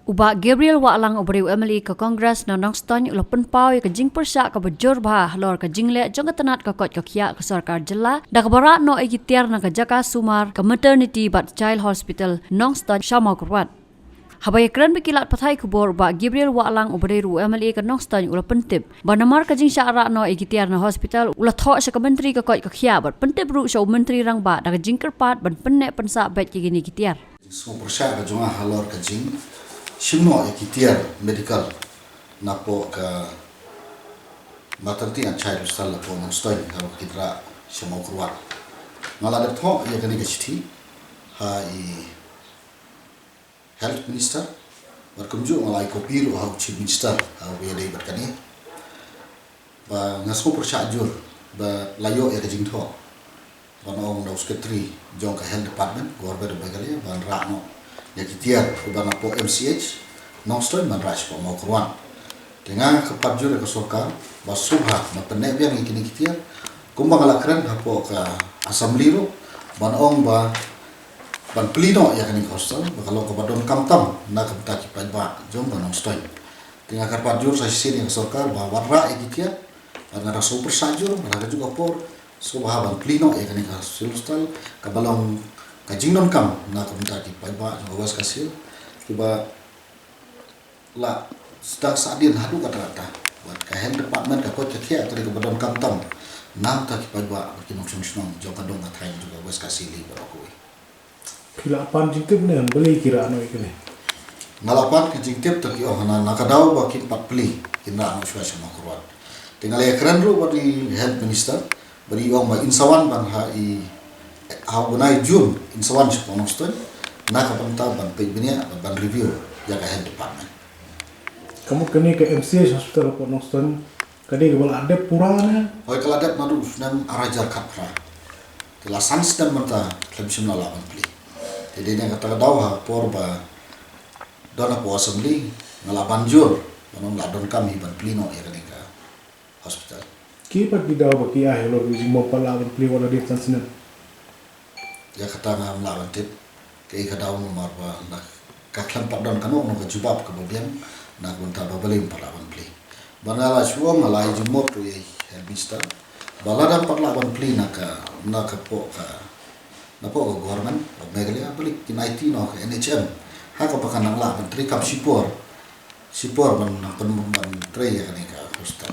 Uba Gabriel Walang obreu Emily ke Kongres na Nongston ulopen pau ke jing persa ke bejur bah lor ke jingle jong tenat ke kot ke kia ke sarkar jela da ke barat no egitiar na ke jaka sumar ke maternity but child hospital Nongston Shamau Kurwat. Habai kran bekilat pathai kubor uba Gabriel Walang obreu Emily ke Nongston ulopen tip banamar ke jing syara no egitiar na hospital ulah tho se ke menteri ke kot ke kia bat pentip ru so menteri rang ba da ke jing kerpat ban penek pensa bet ke gini gitiar. So persa ke jonga halor ke jing Shimno ekitiar medical napo ka maternity and child hospital po Nongston kalau kita Shamau Kurwat. Ngaladap tho ya kani gesti ha I health minister berkunjung ngalai kopi lu ha chief minister ha we dai berkani ba ngasko persajur ba layo ya kajing tho ba no no secretary jong ka health department gorber bagali ban rano ya kitiar ubang po MCH Nongston ban ras po mau Kurwat dengan kepajur ke sorkar ba subha na penek biang ikini kitiar kumbang alakran hapo ka assembly ro ban ong ba ban plino ya kani hostel kalau ke badon kamtam na ka taki pajba jong ban Nongston dengan kepajur sa sini ke sorkar ba warra ikitiar ban ngara super sajur ban juga por subha ban plino ya kani hostel ka balong kajingnon kam na kumta di paiba ngawas kasil coba la sedang sadin hadu kata-kata buat ka health department ka kot kia tadi ke badon kamtam na ta ki paiba ki noksong snong joka dong ka juga was kasili barokoi kilapan jingtip ne beli kira ano ikene ngalapan ke jingtip ta ki ohana nakadaw ba ki patpli kinra no Shamau Kurwat tinggal ya keren ru bari health minister bari ong ba insawan ban ha I bunai Jun insawan sa Nongston na kapanta ban pagbinya ban review jaga health department. Kamu kini ke MCH hospital po Nongston kadi ke bala adep pura na. Hoy kaladep madu nam arajar kapra. Tila sans dan mata klebsim na lawan pli. Jadi nya kata daw ha porba dona po assembly ngalaban jur manong ladon kami ban plino ya kani ka hospital. Kipat bidaw ba ki ay lo di mo palawan pli wala di tansinan. Ya kata ngam lawan tip kay kadaw mo marwa na kaklam padon kanu no kajubab ka babian na kunta babalim palawan pli banala suo malai jumot to ye herbista baladan palawan pli na ka po government megalia balik kinaiti no ka NHM ha ka pakanang la menteri kap sipor ban tre ya kani ka hostel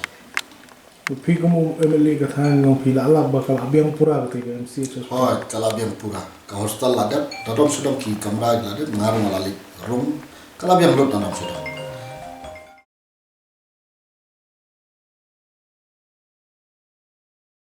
Pi kamu MLA katang ngong pila alak bakal abiang pura ketika MCH hospital. Oh, kalau abiang pura ka hostel ladap dadom sudah ki kamra ladap ngar malalik room kalau abiang lot nanam sudah